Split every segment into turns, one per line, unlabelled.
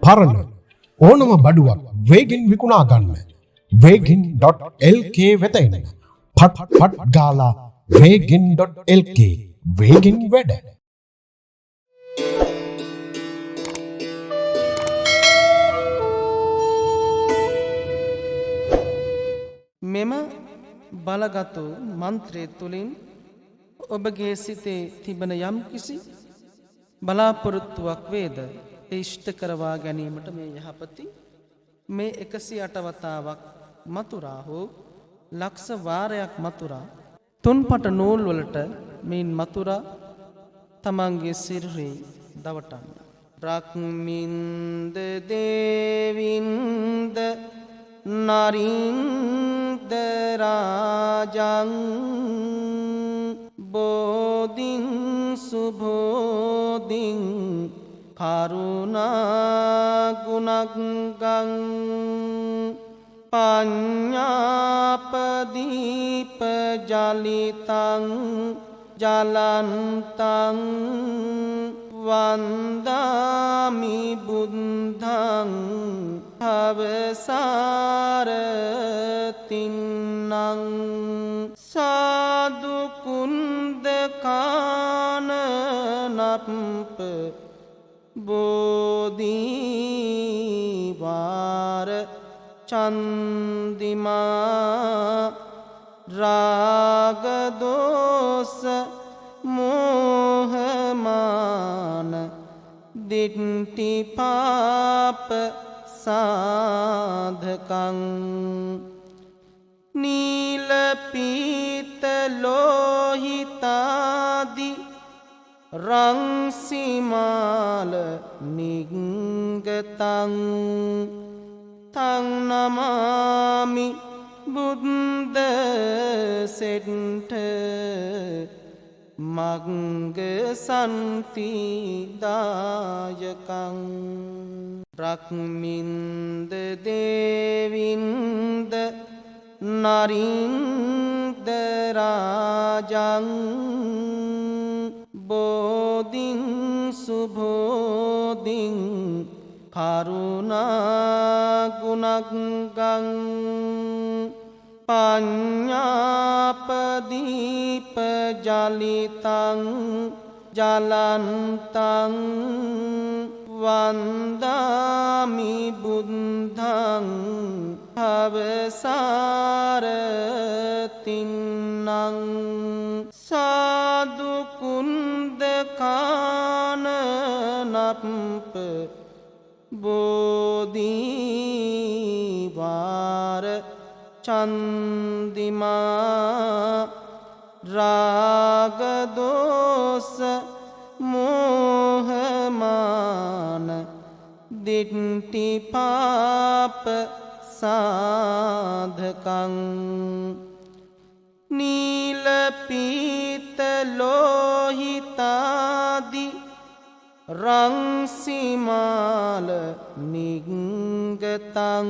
පරණ ඕනම බඩුවක් වේගින් විකුණා ගන්න වේගින්.lk වෙත එන්න. පට් ගාලා වේගින්.lk වේගින් වැඩ.
මෙම බලගත් මන්ත්‍රය තුළින් ඔබගේ සිතේ තිබෙන යම් කිසි බලාපොරොත්තුවක් වේද ඉෂ්ට කරවා ගැනීමට මේ යහපති මේ 108 වතාවක් මතුරා හෝ ලක්ෂ වාරයක් මතුරා තුන්පට නූල් වලට මේන් මතුරා තමන්ගේ සිරුරේ දවටන්න. රක්මින්ද දේවින්ද නරින්ද රාජං බෝධින් සුබෝධින් කරුණා ගුණග්ගං පඤ්ඤාපදීප ජලිතං ජලන්තං වන්දාමි බුද්ධං අවසාරතින්නං සාදු කුන්දකානනප්ප බෝධිවාර චන්දිමා රාගදෝස මෝහමාන දිට්ඨි පාප සාධකං නීල පීත ලෝහිතාදි රංසිමාල නිග්ගතං තං නමාමි බුද්ධ සෙට්ඨ මග්ග සන්ති දායකං රක්මින්ද දේවින්ද නරින්ද රාජං බෝධින් සුබෝධින් කරුණා ගුණග්ගං පඤ්ඤාපදීප ජලිතං ජලන්තං වන්දාමි බුද්ධං අවසාරතින්නං සාදු කුන්දකානනප්ප බෝධිවාර චන්දිමා රාගදෝස මෝහමාන දිට්ඨි පාප සාධකං නීල පීත ලෝහිතාදි රංසිමාල නිග්ගතං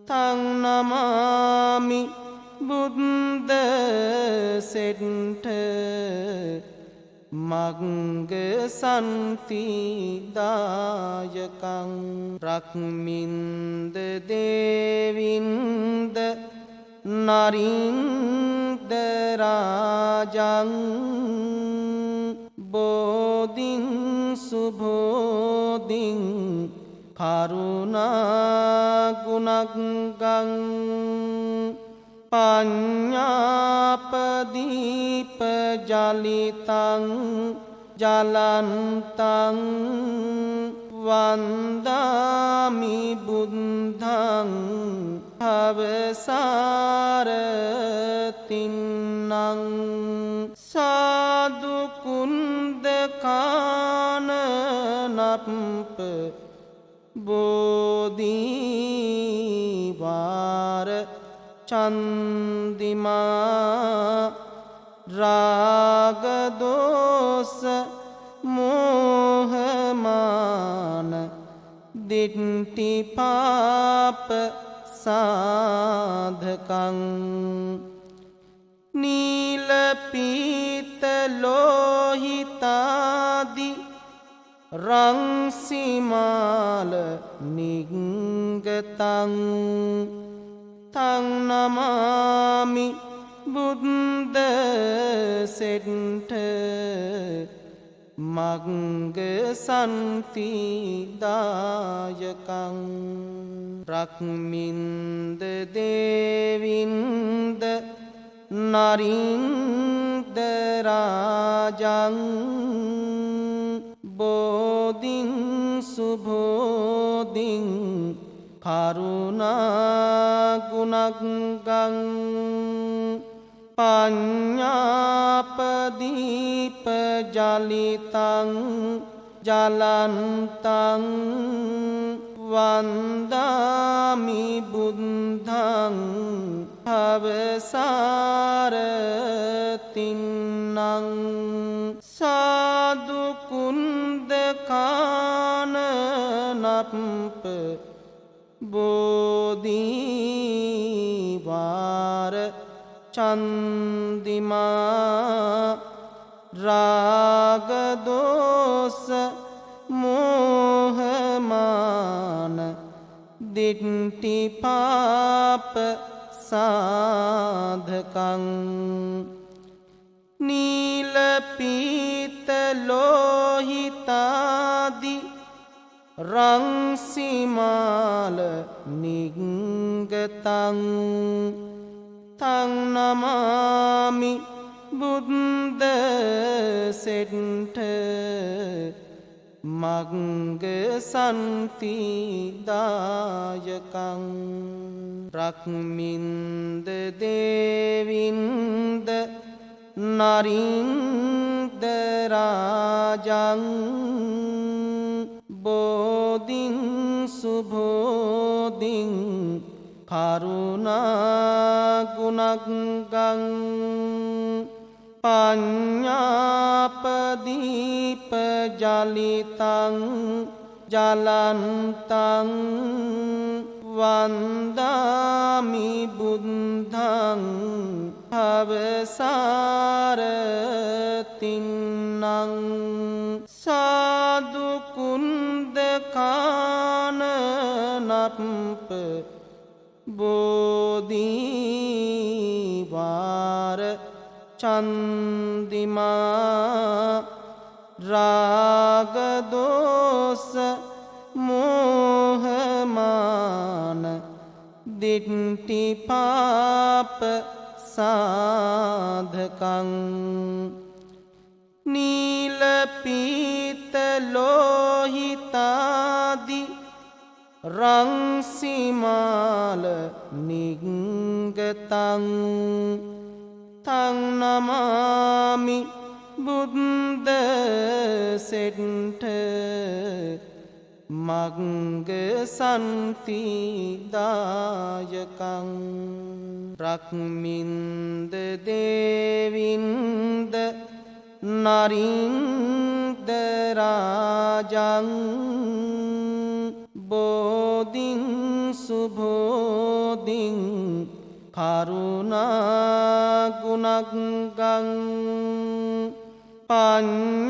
තං නමාමි බුද්ධ සෙට්ඨ මග්ග සන්ති දායකං රක්මින්ද දේවින්ද නරින්ද රාජං බෝධින් සුබෝධින් කරුණා ගුණග්ගං පඤ්ඤාපදීප ජලිතං ජලන්තං වන්දාමි බුද්ධං අවසාරතින්නං සාදු කුන්දකානනප්ප බෝධිවාර චන්දිමා රාගදෝස මෝහමාන දිට්ඨි පාප සාධකං නීල පීත ලෝහිතාදි රංසිමාල නිග්ගතං තං නමාමි බුද්ධ සෙට්ට මග්ග සන්තිදායකං රක්මින්ද දේවින්ද නරින්ද රාජං බෝධින් සුබෝධින් කරුණාගුණග්ගං පඤ්ඤාපදීප ජලිතං ජලන්තං වන්දාමි බුද්ධං අවසාරතින්නං සාදු කුන්දකානනප්ප බෝධීවාර චන්දිමා රාගදෝස මෝහමාන දිට්ඨිපාප සාධකං නීලපීත ලෝහිතාදි රංසිමාල නිග්ගතං තං නමාමි බුද්ධ සෙට්ට මග්ග සන්තිදායකං රක්මින්ද දේවින්ද නරින්ද රාජං බෝධින් සුබෝධින් කරුණාගුණග්ගං පඤ්ඤාපදීප ජලිතං ජලන්තං වන්දාමි බුද්ධං අවසාරතින්නං සාදු කුන්දකානනප්ප බෝධීවාර චන්දිමා රාගදෝස මෝහමාන දිට්ඨිපාප සාධකං නීලපීත ලෝහිතාදි රංසිමාල නිග්ගතං තං නමාමි බුද්ධ සෙට්ට මග්ග සන්තිදායකං රක්මින්ද දේවින්ද නරින්ද රාජං බෝධින් සුබෝධින් කරුණාගුණග්ගං පඤ්ඤාපදීප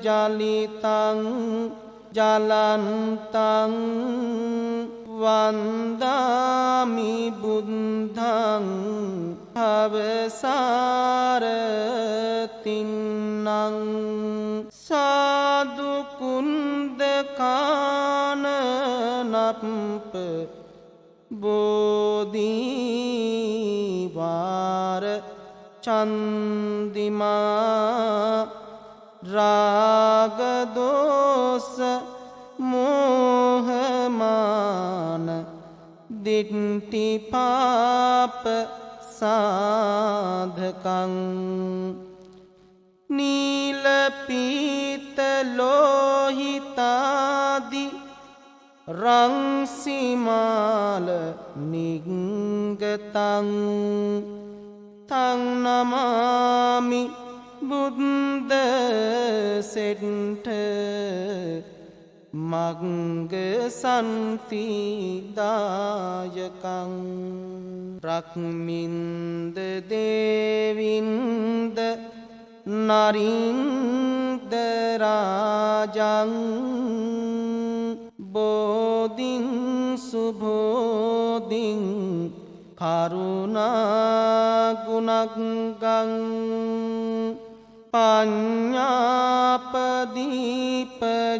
ජලිතං ජලන්තං වන්දාමි බුද්ධං අවසාරතින්නං සාදු කුන්දකානනප්ප බෝධීවාර චන්දිමා රාගදෝස මෝහමාන දිට්ඨිපාප සාධකං නීලපීත ලෝහිතාදි රංසිමාල නිග්ගතං තං නමාමි බුද්ධ සෙට්ට මග්ග සන්තිදායකං රක්මින්ද දේවින්ද නරින්දරාජං බෝධින් සුබෝධින් කරුණාගුණග්ගං පඤ්ඤාපදීප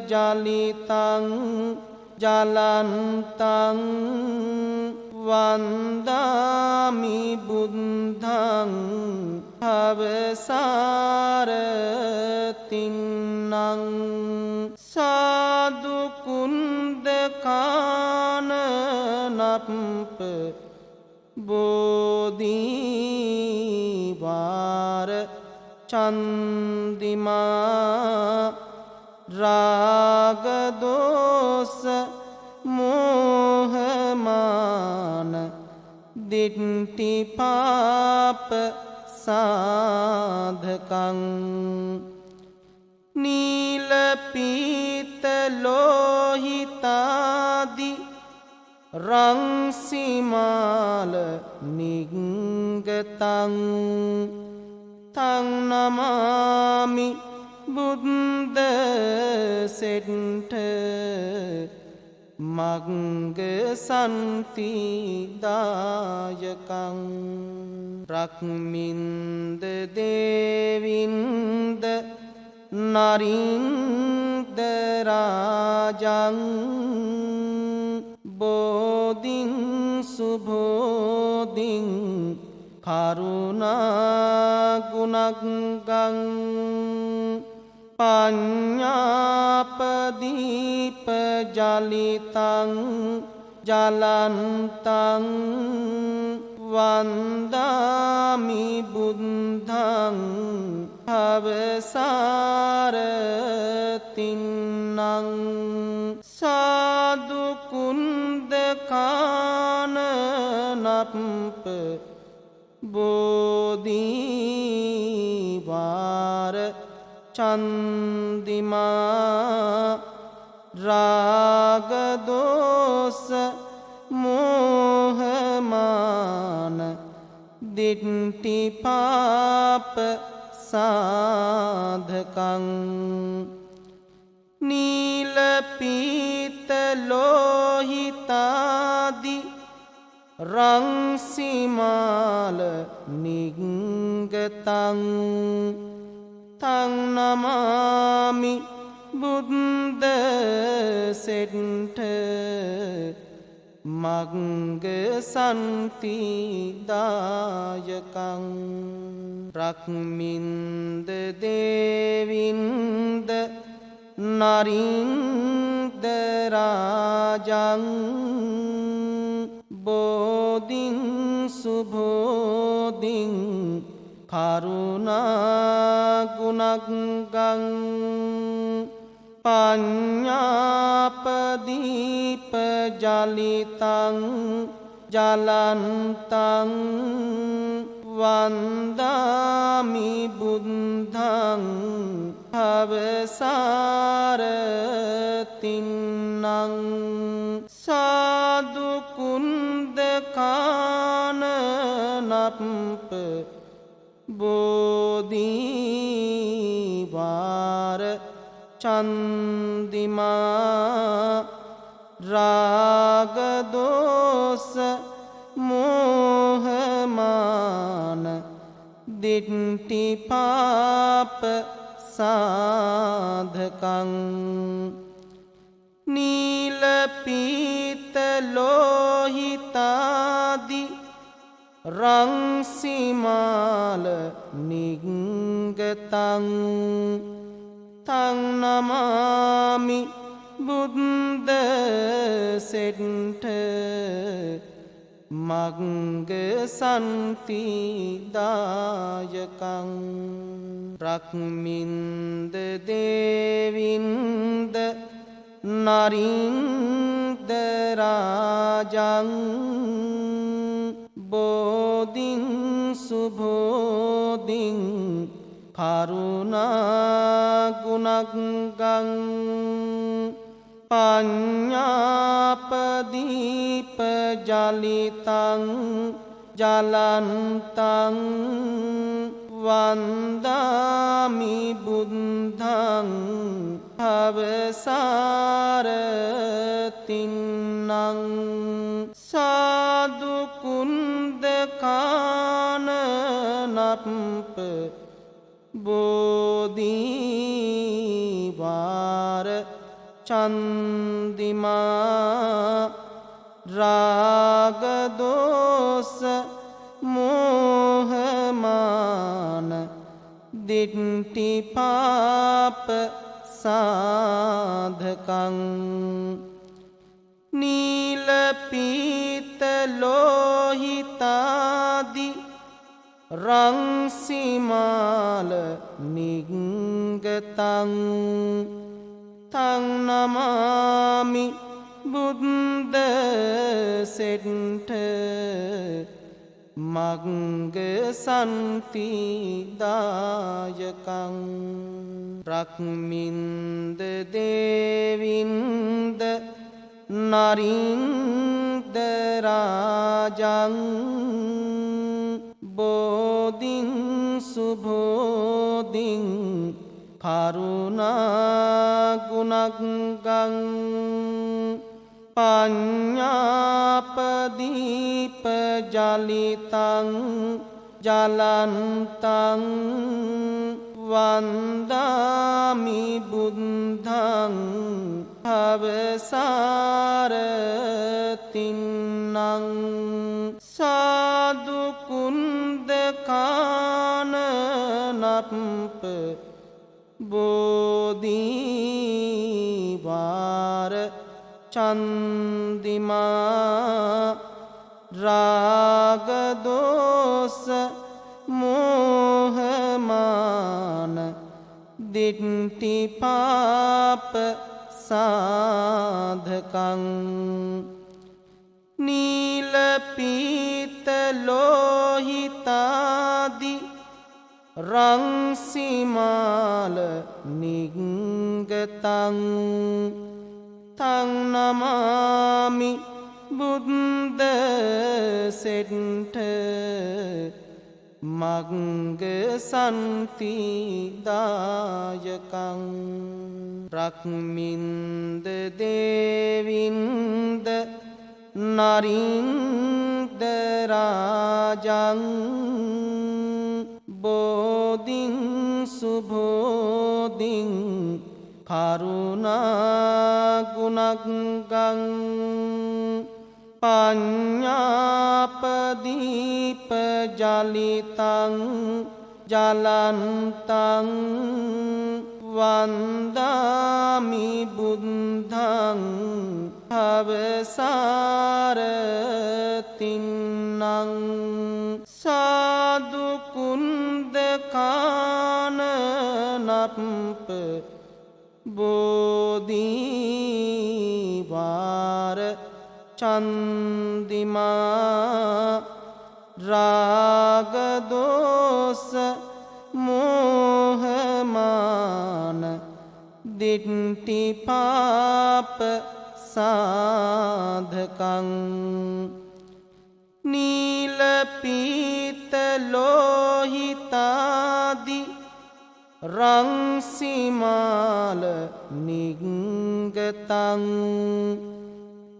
ජලිතං ජලන්තං වන්දාමි බුද්ධං භවසාරතින්නං සාදු කුන්දකානනප්ප බෝධිවාර චන්දිමා රාගදෝස මෝහමාන දිට්ඨි පාප සාධකං නීල පීත ලෝහිතාදි රංසිමාල නිග්ගතං තං නමාමි බුද්ධ සෙට්ඨ මග්ග සන්ති දායකං රක්මින්ද දේවින්ද නරින්ද රාජං බෝධින් සුබෝධින් කරුණාගුණග්ගං පඤ්ඤාපදීප ජලිතං ජලන්තං වන්දාමි බුද්ධං භවසාරතින්නං සාදු කුන්දකානනප්ප බෝධිවාර චන්දිමා රාගදෝස මෝහමාන දිට්ඨි පාප සාධකං නීල පීත ලෝහිතාදි රංසිමාල නිග්ගතං තං නමාමි බුද්ධ සෙට්ඨ මග්ග සන්ති දායකං රක්මින්ද දේවින්ද නරින්ද රාජං බෝධින් සුබෝධින් කරුණාගුණග්ගං පඤ්ඤාපදීප ජලිතං ජලන්තං වන්දාමි බුද්ධං භවසාරතින්නං සාදු කුන්දකානනප්ප බෝධිවාර චන්දිමා රාගදෝස මෝහමාන දිට්ඨි පාප සාධකං නීල පීත ලෝහිතාදි රංසිමාල නිග්ගතං තං නමාමි බුද්ධ සෙට්ඨ මග්ග සන්ති දායකං රක්මින්ද දේවින්ද නරින්ද රාජං බෝධින් සුබෝධින් කරුණාගුණග්ගං පඤ්ඤාපදීප ජලිතං ජලන්තං වන්දාමි බුද්ධං අවසාරතින්නං සාදු කුන්දකානනප්ප බෝධීවාර චන්දිමා රාගදෝස මෝහමාන දිට්ඨිපාප සාධකං නීලපීත ලෝහිතාදි රංසිමාල නිග්ගතං තං නමාමි බුද්ධ සෙට්ඨ මග්ග සන්තිදායකං රක්මින්ද දේවින්ද නරින්ද රාජං බෝධින් සුබෝධින් කරුණාගුණග්ගං පඤ්ඤාපදීප ජලිතං ජලන්තං වන්දාමි බුද්ධං අවසාරතින්නං සාදු කුන්දකානනප්ප බෝධීවාර චන්දිමා රාගදෝස මෝහමාන දිට්ඨිපාප සාධකං නීලපීත ලෝහිතාදි රංසිමාල නිග්ගතං තං නමාමි බුද්ධ සෙට්ඨ මග්ග සන්තිදායකං රක්මින්ද දේවින්ද නරින්ද රාජං බෝධින් සුබෝධින් කරුණාගුණග්ගං පඤ්ඤාපදීප ජලිතං ජලන්තං වන්දාමි බුද්ධං අවසාරතින්නං සාදු කුන්දකානනප්ප බෝධීවාර චන්දිමා රාගදෝස මෝහමාන දිට්ඨිපාප සාධකං නීලපීත ලෝහිතාදි රංසිමාල නිග්ගතං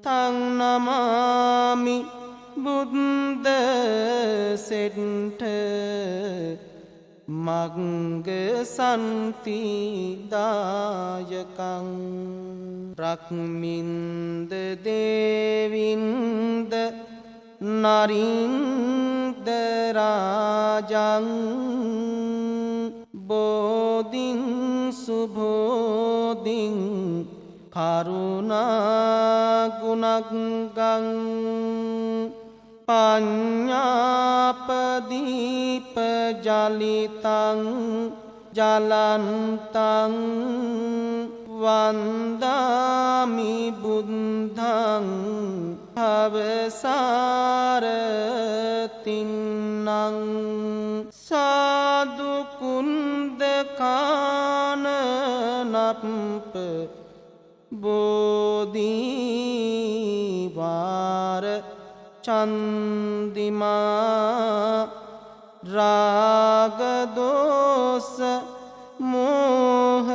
තං නමාමි බුද්ධ සෙට්ඨ මග්ග සන්තිදායකං රක්මින්ද දේවින්ද නරින්ද රාජං බෝධින් සුබෝධින් කරුණාගුණග්ගං පඤ්ඤාපදීප ජලිතං ජලන්තං වන්දාමි බුද්ධං අවසාරතින්නං සාදු කුන්දකානනප්ප බෝධීවාර චන්දිමා රාගදෝස මෝහමාන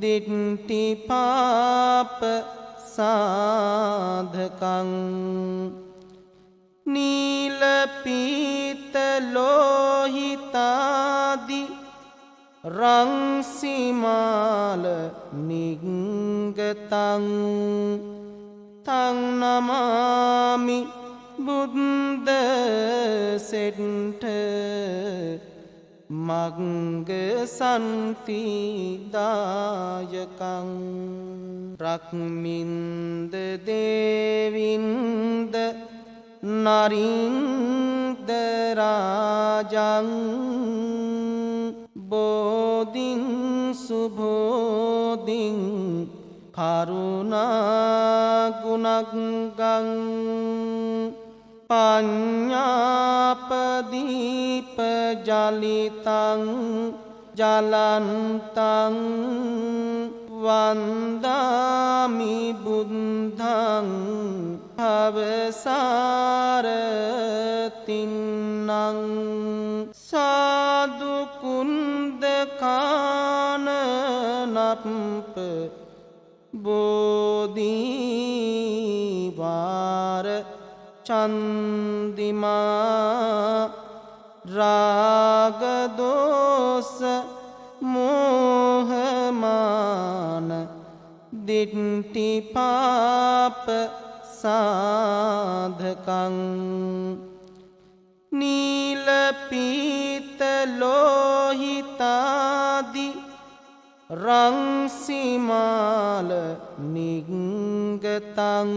දිට්ටි පාප සාධකං නීලපීත ලෝහිතාදි රංසිමාල නිග්ගතං තං නමාමි බුද්ධ සෙට්ට මග්ග සන්තිදායකං රක්මින්ද දේවින්ද නරින්ද රාජං බෝධින් සුබෝධින් කරුණාගුණග්ගං පඤ්ඤාපදීප ජලිතං ජලන්තං වන්දාමි බුද්ධං භවසාරතින්නං සාදු කුන්දකානනප්ප බෝධිවාර චන්දිමා රාගදෝස මෝහමාන දිට්ටි පාප සාධකං නීලපීත ලෝහිතාදි රංසිමාල නිග්ගතං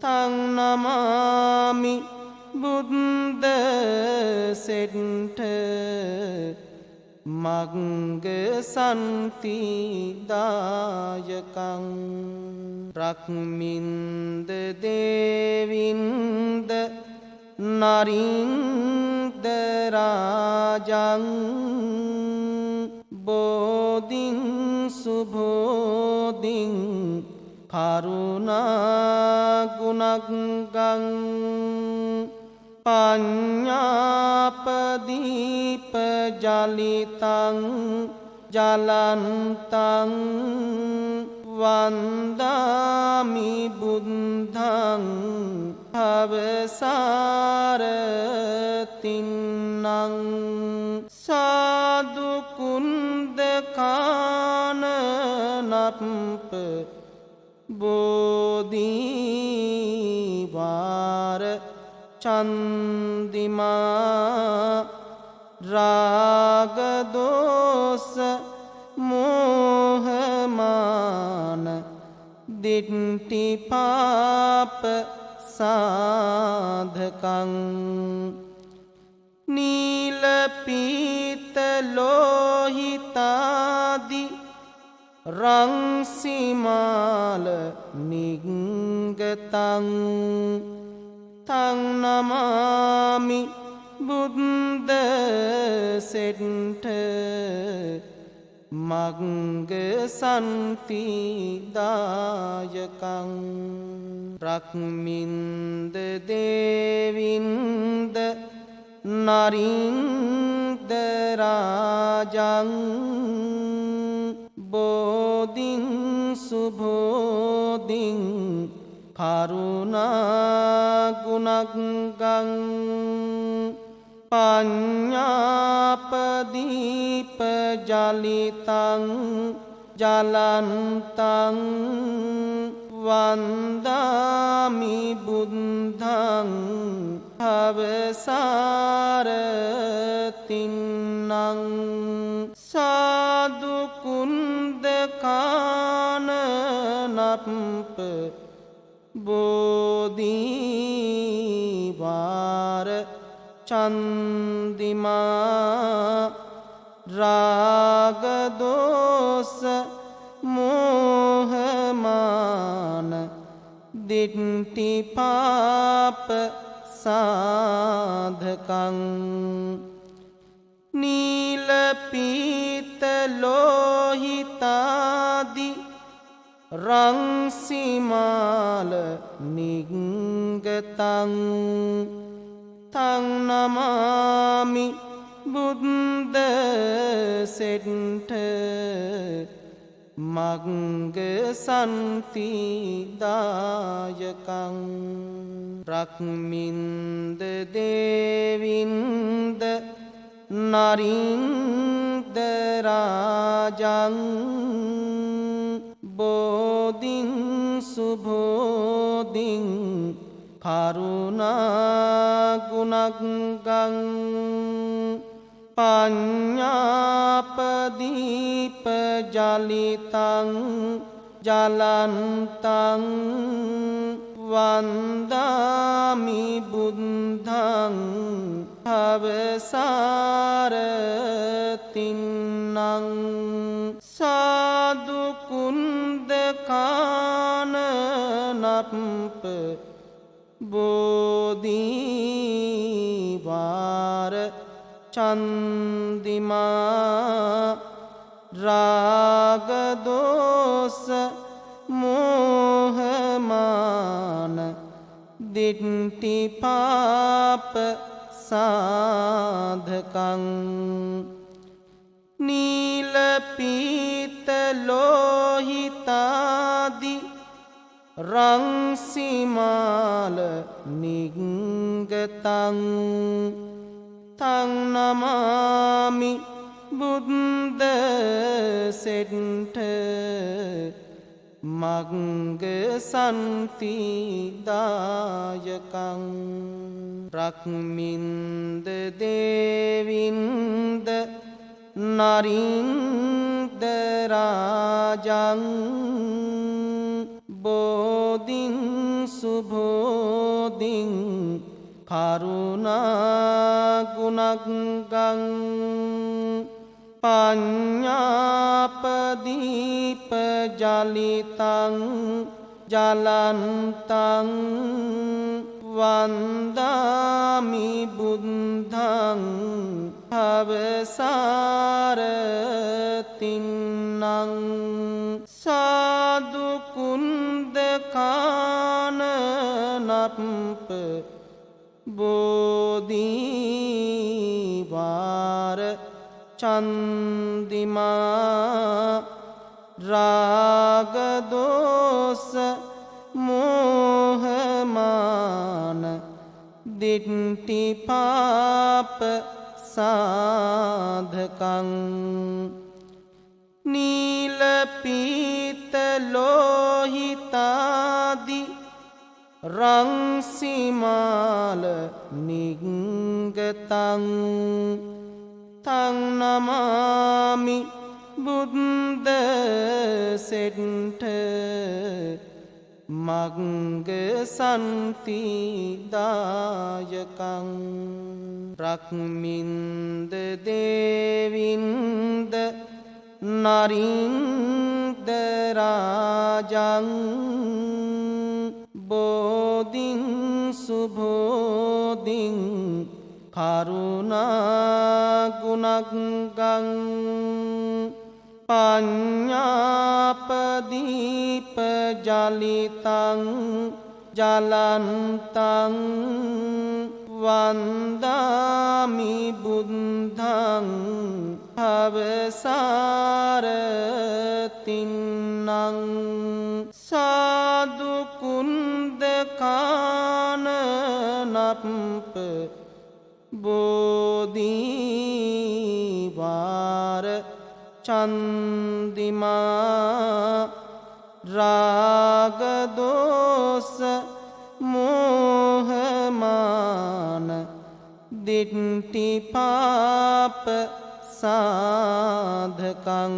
තං නමාමි බුද්ධ සෙට්ට මග්ග සන්තිදායකං රක්මින්ද දේවින්ද නරින්ද රාජං බෝධින් සුබෝධින් කරුණාගුණග්ගං පඤ්ඤාපදීප ජලිතං ජලන්තං වන්දාමි බුද්ධං භවසාරතින්නං සාදු කුන්දකානනප්ප බෝධිවාර චන්දිමා රාගදෝස මෝහමාන දිට්ටි පාප සාධකං නීලපීත ලෝහිතාදි රංසිමාල නිග්ගතං තං නමාමි බුද්ධ සෙට්ට මග්ග සන්තිදායකං රක්මින්ද දේවින්ද නරින්ද රාජං බෝධින් සුබෝධින් කරුණාගුණග්ගං පඤ්ඤාපදීප ජලිතං ජලන්තං වන්දාමි බුද්ධං භවසාරතින්නං සාදු කුන්දකානනප්ප බෝධිවාර චන්දිමා රාගදෝස මෝහමාන දිට්ටි පාප සාධකං නීලපීත ලෝහිතාදි රංසිමාල නිග්ගතං තං නමාමි බුද්ධ සෙට්ඨ මග්ග සන්ති දායකං රක්මින්ද දේවින්ද නරින්ද රාජං බෝධින් සුබෝධින් කරුණා ගුණග්ගං පඤ්ඤාපදීප ජලිතං ජලන්තං වන්දාමි බුද්ධං අවසාරතින්නං සාදු කුන්දකානනප්ප බෝධීවාර චන්දිමා රාගදෝස මෝහමාන දිට්ඨි පාප සාධකං නීල පීත ලෝහිතාදි රංසිමාල නිග්ගතං තං නමාමි බුද්ධ සෙට්ඨ මග්ග සන්ති දායකං රක්මින්ද දේවින්ද නරින්ද රාජං බෝධින් සුබෝධින් කරුණා ගුණග්ගං පඤ්ඤාපදීප ජලිතං ජලන්තං වන්දාමි බුද්ධං අවසාරතින්නං සාදු කුන්දකානනප්ප බෝධීවාර චන්දිමා රාගදෝස මෝහමාන දිට්ඨි පාප සාධකං නීල පීත ලෝහිතාදි රංසිමාල නිග්ගතං තං නමාමි බුද්ධ සෙට්ඨ මග්ග සන්ති දායකං රක්මින්ද දේවින්ද නරින්ද රාජං බෝධින් සුබෝධින් කරුණා ගුණග්ගං පඤ්ඤාපදීප ජලිතං ජලන්තං වන්දාමි බුද්ධං අවසාරතින්නං සාදු කුන්දකානනප්ප බෝධීවාර චන්දිමා රාගදෝස මෝහමාන දිට්ඨි පාප සාධකං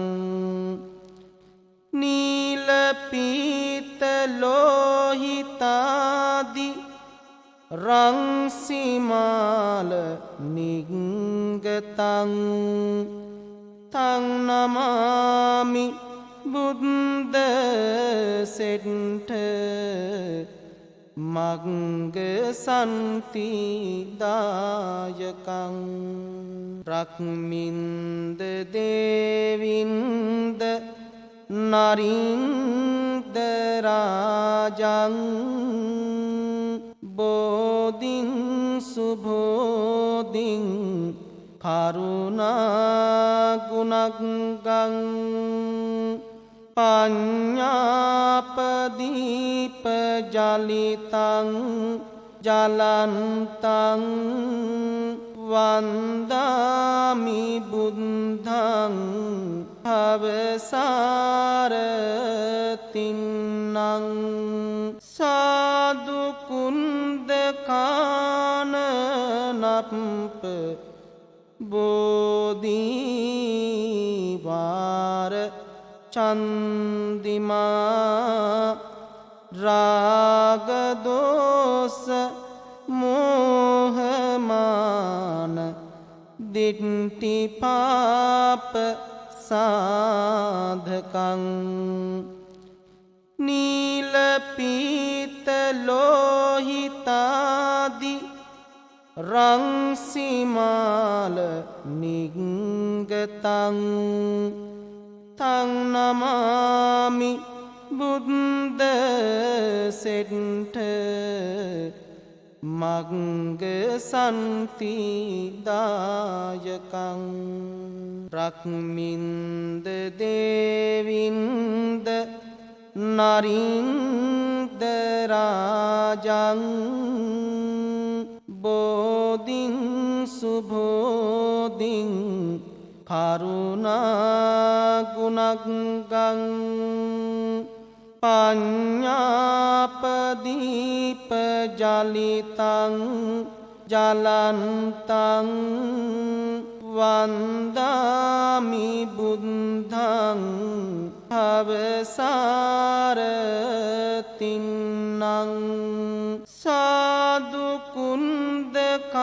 නීල පීත ලෝහිතාදි රංසිමාල නිග්ගතං තං නමාමි බුද්ධ සෙට්ඨ මග්ග සන්ති දායකං රක්මින්ද දේවින්ද නරින්ද රාජං බෝධින් සුභෝදින් කරුණා ගුණග්ගං පඤ්ඤාපදීප ජලිතං ජලන්තං වන්දාමි බුද්ධං අවසාරතින්නං සාදු කුන්දකානනප්ප බෝධීවාර චන්දිමා රාගදෝස මෝහමාන දිට්ඨි පාප සාධකං නීල පීත ලෝහිතාදි රංසිමාල නිග්ගතං තං නමාමි බුද්ධ සෙට්ඨ මග්ග සන්ති දායකං රක්මින්ද දේවින්ද නරින්ද රාජං බෝධින් සුභෝදින් කරුණා ගුණග්ගං පඤ්ඤාපදීප ජලිතං ජලන්තං වන්දාමි බුද්ධං අවසාරතින්නං සාදු කුන්දකානනප්ප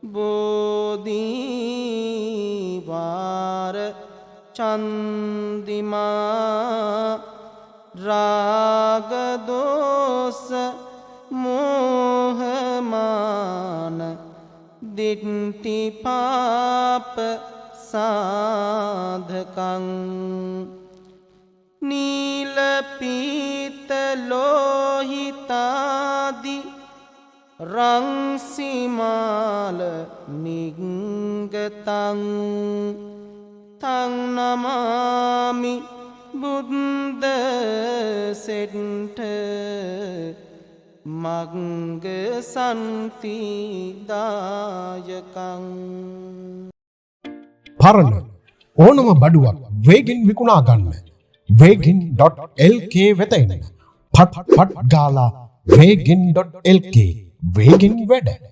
බෝධීවාර චන්දිමා රාගදෝස මෝහමාන දිට්ඨි පාප සාධකං නීල පීත ලෝහිතාදි රංසිමාල නිග්ගතං තං නමාමි බුද්ධ සෙට්ඨ මග්ග සන්ති දායකං
පරණ ඕනම බඩුවක් වේගෙන් විකුණා ගන්න wegin.lk වෙත එන්න. පට් පට් ගාලා wegin.lk වේගෙන් වැඩ.